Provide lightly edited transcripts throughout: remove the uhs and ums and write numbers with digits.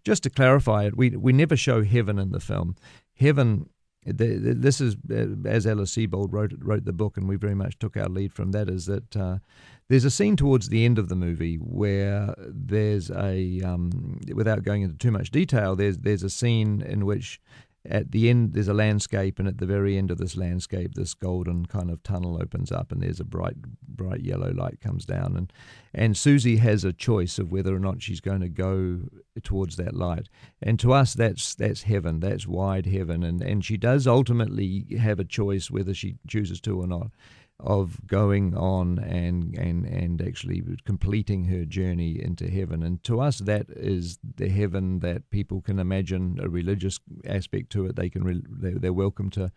just to clarify it, we never show heaven in the film. Heaven, this is, as Alice Sebold wrote the book, and we very much took our lead from that, is that there's a scene towards the end of the movie where there's without going into too much detail, there's a scene in which at the end there's a landscape, and at the very end of this landscape, this golden kind of tunnel opens up, and there's a bright yellow light comes down, and Susie has a choice of whether or not she's going to go towards that light. And to us, that's heaven, that's wide heaven, and she does ultimately have a choice whether she chooses to or not, of going on and actually completing her journey into heaven. And to us, that is the heaven that people can imagine, a religious aspect to it. They're welcome to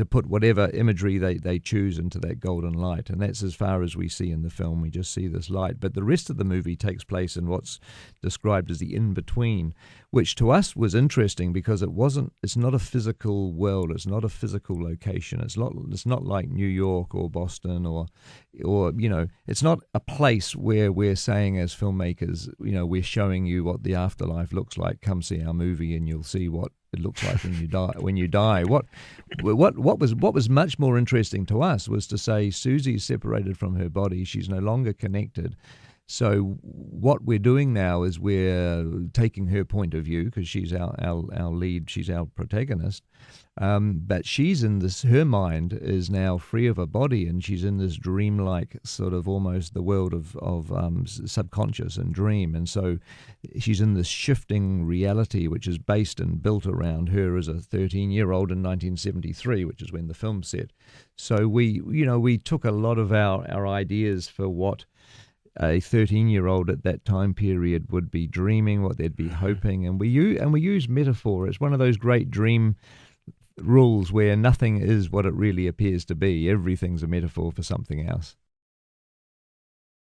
put whatever imagery they choose into that golden light. And that's as far as we see in the film. We just see this light. But the rest of the movie takes place in what's described as the in-between, which to us was interesting because it's not a physical world. It's not a physical location. It's not like New York or Boston or it's not a place where we're saying as filmmakers, we're showing you what the afterlife looks like. Come see our movie and you'll see what it looks like when you die. What was much more interesting to us was to say Susie's separated from her body. She's no longer connected. So what we're doing now is we're taking her point of view because she's our lead, she's our protagonist. But she's in this, her mind is now free of her body, and she's in this dreamlike sort of almost the world of subconscious and dream. And so she's in this shifting reality, which is based and built around her as a 13-year-old in 1973, which is when the film's set. So we took a lot of our ideas for what a 13-year-old at that time period would be dreaming, what they'd be hoping, and we use metaphor. It's one of those great dream rules where nothing is what it really appears to be. Everything's a metaphor for something else.